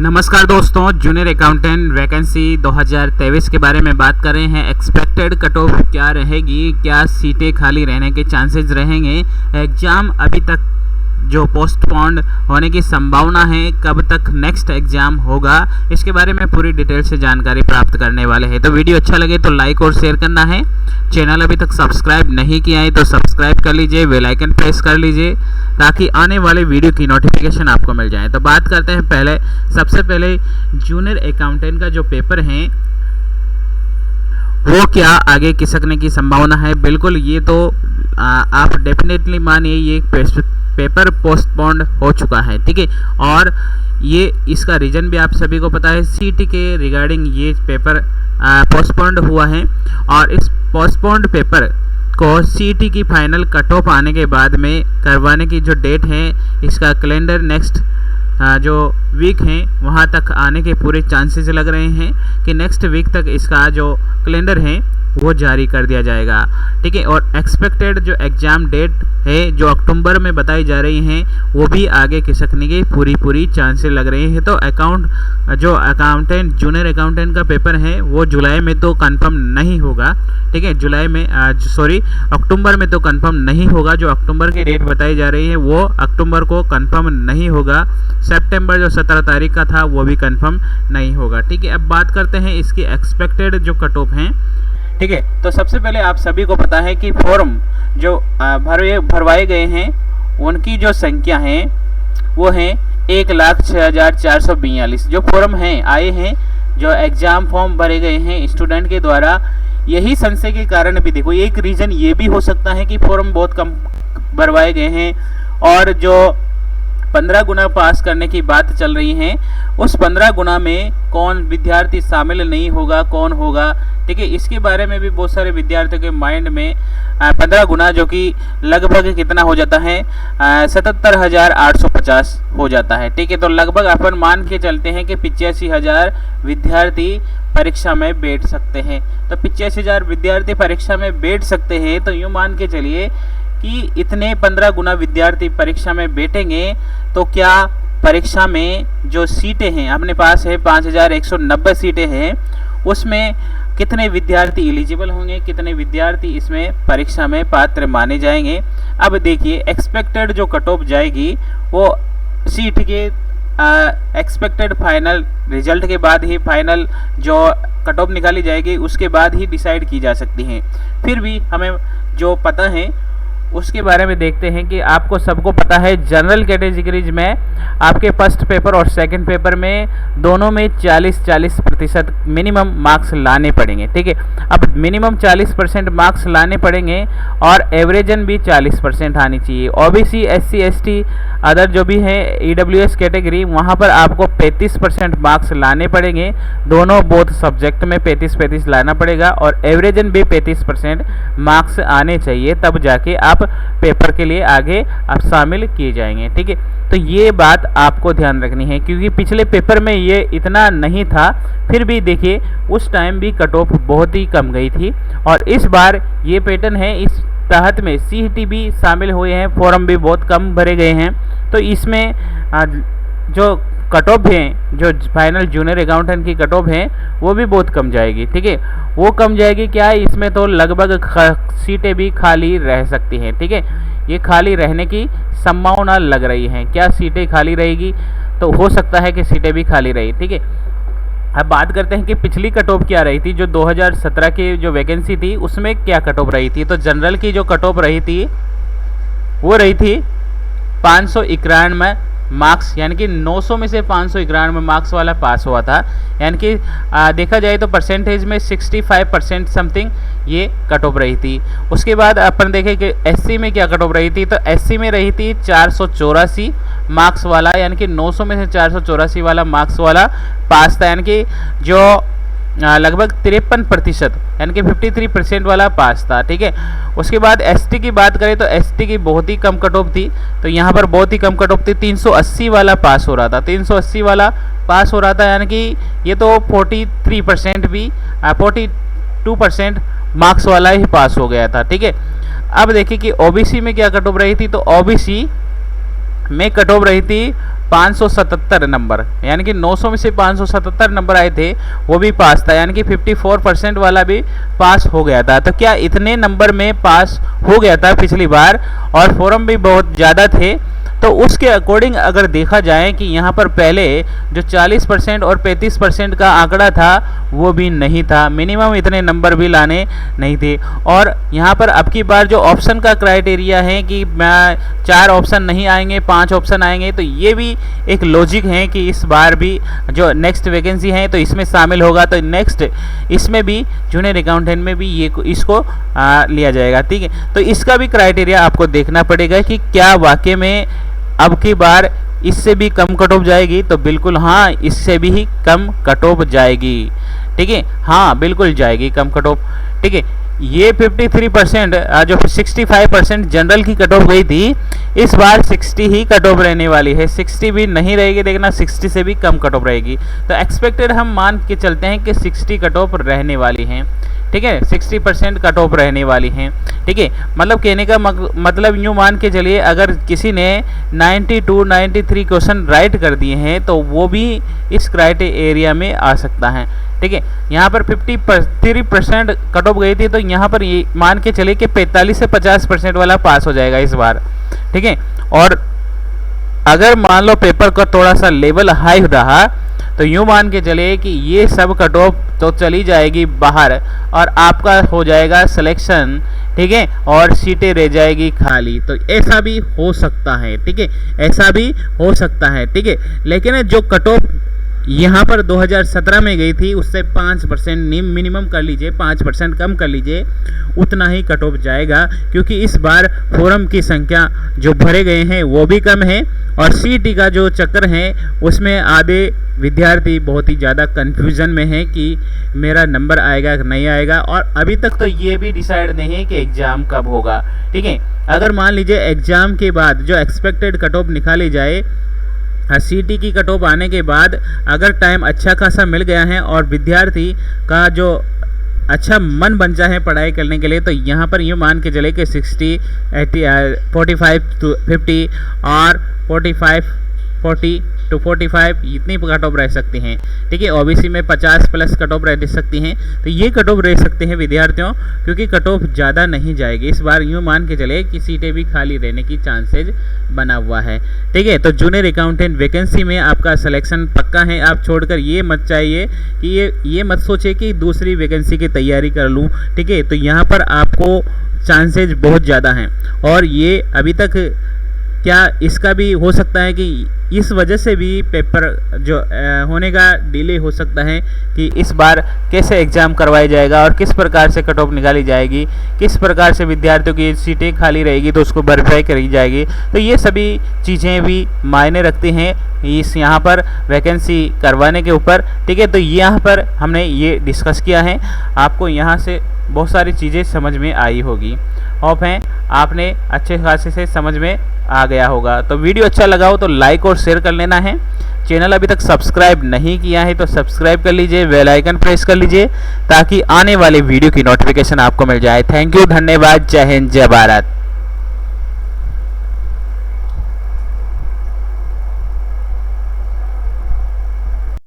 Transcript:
नमस्कार दोस्तों, junior accountant vacancy 2023 के बारे में बात कर रहे हैं। एक्सपेक्टेड कट ऑफ क्या रहेगी, क्या सीटें खाली रहने के चांसेस रहेंगे, एग्ज़ाम अभी तक जो पोस्टपोन्ड होने की संभावना है, कब तक नेक्स्ट एग्ज़ाम होगा, इसके बारे में पूरी डिटेल से जानकारी प्राप्त करने वाले हैं। तो वीडियो अच्छा लगे तो लाइक और शेयर करना है। चैनल अभी तक सब्सक्राइब नहीं किया है तो सब्सक्राइब कर लीजिए, बेल आइकन प्रेस कर लीजिए ताकि आने वाले वीडियो की नोटिफिकेशन आपको मिल जाए। तो बात करते हैं सबसे पहले जूनियर अकाउंटेंट का जो पेपर है वो क्या आगे खिसकने की संभावना है। बिल्कुल, ये तो आप डेफिनेटली मानिए ये पेपर पोस्टपोन्ड हो चुका है, ठीक है। और ये इसका रीज़न भी आप सभी को पता है, सीटी के रिगार्डिंग ये पेपर पोस्टपोन्ड हुआ है। और इस पोस्टपोन्ड पेपर को सीटी की फाइनल कट ऑफ आने के बाद में करवाने की जो डेट है, इसका कैलेंडर नेक्स्ट जो वीक है वहाँ तक आने के पूरे चांसेस लग रहे हैं कि नेक्स्ट वीक तक इसका जो कैलेंडर है वो जारी कर दिया जाएगा, ठीक है। और एक्सपेक्टेड जो एग्ज़ाम डेट है जो अक्टूबर में बताई जा रही हैं वो भी आगे खिसकने की पूरी चांसेस लग रहे हैं। तो जूनियर अकाउंटेंट का पेपर है वो जुलाई में तो कंफर्म नहीं होगा, ठीक है। अक्टूबर में तो कंफर्म नहीं होगा। जो अक्टूबर की डेट बताई जा रही है वो अक्टूबर को कंफर्म नहीं होगा। सितंबर जो 17 तारीख का था वो भी कंफर्म नहीं होगा, ठीक है। अब बात करते हैं इसकी एक्सपेक्टेड जो कट ऑफ हैं, ठीक है। तो सबसे पहले आप सभी को पता है कि फॉर्म जो भरवाए गए हैं उनकी जो संख्या है वो है 1,06,442 जो फॉर्म हैं आए हैं, जो एग्ज़ाम फॉर्म भरे गए हैं स्टूडेंट के द्वारा। यही संशय के कारण भी देखो, एक रीज़न ये भी हो सकता है कि फॉर्म बहुत कम भरवाए गए हैं और जो 15 गुना पास करने की बात चल रही है उस 15 गुना में कौन विद्यार्थी शामिल नहीं होगा, कौन होगा, ठीक है। इसके बारे में भी बहुत सारे विद्यार्थियों के माइंड में 15 गुना जो कि लगभग कितना हो जाता है 77,850 हो जाता है, ठीक है। तो लगभग अपन मान के चलते हैं कि 85,000 विद्यार्थी परीक्षा में बैठ सकते हैं। तो 85,000 विद्यार्थी परीक्षा में बैठ सकते हैं, तो यूँ मान के चलिए कि इतने 15 गुना विद्यार्थी परीक्षा में बैठेंगे तो क्या परीक्षा में जो सीटें हैं अपने पास है 5,190 सीटें हैं, उसमें कितने विद्यार्थी एलिजिबल होंगे, कितने विद्यार्थी इसमें परीक्षा में पात्र माने जाएंगे। अब देखिए एक्सपेक्टेड जो कट ऑफ जाएगी वो सीट के एक्सपेक्टेड फाइनल रिजल्ट के बाद ही फाइनल जो कट ऑफ निकाली जाएगी उसके बाद ही डिसाइड की जा सकती हैं। फिर भी हमें जो पता है उसके बारे में देखते हैं कि आपको सबको पता है जनरल कैटेगरीज में आपके फर्स्ट पेपर और सेकंड पेपर में दोनों में 40% मिनिमम मार्क्स लाने पड़ेंगे, ठीक है। अब मिनिमम 40% मार्क्स लाने पड़ेंगे और एवरेजन भी 40% आनी चाहिए। ओबीसी, एससी, एसटी अदर जो भी है ईडब्ल्यूएस कैटेगरी वहाँ पर आपको 35% मार्क्स लाने पड़ेंगे। दोनों बोथ सब्जेक्ट में 35-35 लाना पड़ेगा और एवरेजन भी 35% मार्क्स आने चाहिए, तब जाके आप पेपर के लिए आगे आप शामिल किए जाएंगे, ठीक है। तो ये बात आपको ध्यान रखनी है क्योंकि पिछले पेपर में ये इतना नहीं था, फिर भी देखिए उस टाइम भी कट ऑफ बहुत ही कम गई थी। और इस बार ये पैटर्न है, इस तहत में सीईटी भी शामिल हुए हैं, फॉर्म भी बहुत कम भरे गए हैं। तो इसमें जो कट ऑफ हैं, जो फाइनल जूनियर अकाउंटेंट की कट ऑफ है वो भी बहुत कम जाएगी, ठीक है। वो कम जाएगी क्या, इसमें तो लगभग सीटें भी खाली रह सकती हैं, ठीक है। ये खाली रहने की संभावना लग रही है। क्या सीटें खाली रहेगी, तो हो सकता है कि सीटें भी खाली रही, ठीक है। अब बात करते हैं कि पिछली कट ऑफ क्या रही थी। जो 2017 की जो वैकेंसी थी उसमें क्या कट ऑफ रही थी। तो जनरल की जो कट ऑफ रही थी वो रही थी 591 मार्क्स, यानी कि 900 में से 591 मार्क्स वाला पास हुआ था। यानी कि देखा जाए तो परसेंटेज में 65% समथिंग ये कट ऑफ रही थी। उसके बाद अपन देखें कि एससी में क्या कट ऑफ रही थी। तो एससी में रही थी 484 मार्क्स वाला, यानी कि 900 में से 484 वाला मार्क्स वाला पास था, यानी कि जो लगभग 53% यानी कि 53% वाला पास था, ठीक है। उसके बाद एसटी की बात करें तो एसटी की बहुत ही कम कट ऑफ थी। तो यहाँ पर बहुत ही कम कट ऑफ थी, 380 वाला पास हो रहा था, 380 वाला पास हो रहा था, यानी कि ये तो 43% भी 42% मार्क्स वाला ही पास हो गया था, ठीक है। अब देखिए कि ओबीसी में क्या कट ऑफ रही थी। तो ओबीसी में कट ऑफ रही थी 577 नंबर, यानी कि 900 में से 577 नंबर आए थे, वो भी पास था, यानी कि 54% वाला भी पास हो गया था। तो क्या इतने नंबर में पास हो गया था पिछली बार, और फॉर्म भी बहुत ज़्यादा थे, तो उसके अकॉर्डिंग अगर देखा जाए कि यहाँ पर पहले जो 40% और 35% का आंकड़ा था वो भी नहीं था, मिनिमम इतने नंबर भी लाने नहीं थे। और यहाँ पर अब की बार जो ऑप्शन का क्राइटेरिया है कि 4 ऑप्शन नहीं आएंगे, 5 ऑप्शन आएंगे, तो ये भी एक लॉजिक है कि इस बार भी जो नेक्स्ट वैकेंसी है तो इसमें शामिल होगा, तो नेक्स्ट इसमें भी जूनियर अकाउंटेंट में भी ये इसको लिया जाएगा। ठीक है, तो इसका भी क्राइटेरिया आपको देखना पड़ेगा कि क्या वाकई में अब की बार इससे भी कम कट ऑफ जाएगी, तो बिल्कुल हाँ, इससे भी ही कम कट ऑफ जाएगी। ठीक है, हाँ बिल्कुल जाएगी कम कट ऑफ। ठीक है, ये 53% जो 65% जनरल की कट ऑफ गई थी, इस बार 60 ही कट ऑफ रहने वाली है, 60 भी नहीं रहेगी, देखना 60 से भी कम कट ऑफ रहेगी। तो एक्सपेक्टेड हम मान के चलते हैं कि 60 कट ऑफ रहने वाली हैं। ठीक है, 60% कट ऑफ रहने वाली हैं। ठीक है, मतलब कहने का मतलब यूँ मान के चलिए, अगर किसी ने 92 93 क्वेश्चन राइट कर दिए हैं तो वो भी इस क्राइटेरिया में आ सकता है। ठीक है, यहाँ पर 53% कट ऑफ गई थी, तो यहाँ पर ये मान के चलिए कि 45 से 50% वाला पास हो जाएगा इस बार। ठीक है, और अगर मान लो पेपर का थोड़ा सा लेवल हाई रहा तो यूँ मान के चले कि ये सब कट ऑफ तो चली जाएगी बाहर और आपका हो जाएगा सिलेक्शन। ठीक है, और सीटें रह जाएगी खाली, तो ऐसा भी हो सकता है। ठीक है, ऐसा भी हो सकता है। ठीक है, लेकिन जो कट ऑफ यहाँ पर 2017 में गई थी उससे 5% मिनिमम कर लीजिए, 5% कम कर लीजिए, उतना ही कट ऑफ जाएगा, क्योंकि इस बार फॉर्म की संख्या जो भरे गए हैं वो भी कम है, और सीटी का जो चक्कर है उसमें आधे विद्यार्थी बहुत ही ज़्यादा कन्फ्यूज़न में है कि मेरा नंबर आएगा कि नहीं आएगा, और अभी तक तो ये भी डिसाइड नहीं है कि एग्ज़ाम कब होगा। ठीक है, अगर मान लीजिए एग्ज़ाम के बाद जो एक्सपेक्टेड कट ऑफ निकाली जाए, सीटी की कट ऑफ आने के बाद अगर टाइम अच्छा खासा मिल गया है और विद्यार्थी का जो अच्छा मन बन जाए पढ़ाई करने के लिए, तो यहाँ पर यूँ मान के चले कि 60 80 45 to 50 और 45 to 45 इतनी कट ऑफ रह सकती हैं। ठीक है, ओबीसी में 50 प्लस कट ऑफ रह सकती हैं, तो ये कट ऑफ रह सकते हैं विद्यार्थियों, क्योंकि कट ऑफ ज़्यादा नहीं जाएगी इस बार। यूँ मान के चले कि सीटें भी खाली रहने की चांसेज बना हुआ है। ठीक है, तो जूनियर अकाउंटेंट वैकेंसी में आपका सिलेक्शन पक्का है। आप छोड़कर ये मत चाहिए कि ये मत सोचे कि दूसरी वैकेंसी की तैयारी कर लूँ। ठीक है, तो यहाँ पर आपको चांसेज बहुत ज़्यादा हैं, और ये अभी तक क्या इसका भी हो सकता है कि इस वजह से भी पेपर जो होने का डिले हो सकता है कि इस बार कैसे एग्ज़ाम करवाया जाएगा और किस प्रकार से कट ऑफ निकाली जाएगी, किस प्रकार से विद्यार्थियों की सीटें खाली रहेगी तो उसको वेरीफाई करी जाएगी। तो ये सभी चीज़ें भी मायने रखती हैं इस यहाँ पर वैकेंसी करवाने के ऊपर। ठीक है, तो यहाँ पर हमने ये डिस्कस किया है, आपको यहाँ से बहुत सारी चीज़ें समझ में आई होगी। होप है आपने अच्छे खासे से समझ में आ गया होगा। तो वीडियो अच्छा लगा हो तो लाइक और शेयर कर लेना है। चैनल अभी तक सब्सक्राइब नहीं किया है तो सब्सक्राइब कर लीजिए, बेल आइकन प्रेस कर लीजिए ताकि आने वाले वीडियो की नोटिफिकेशन आपको मिल जाए। थैंक यू, धन्यवाद, जय हिंद, जय भारत।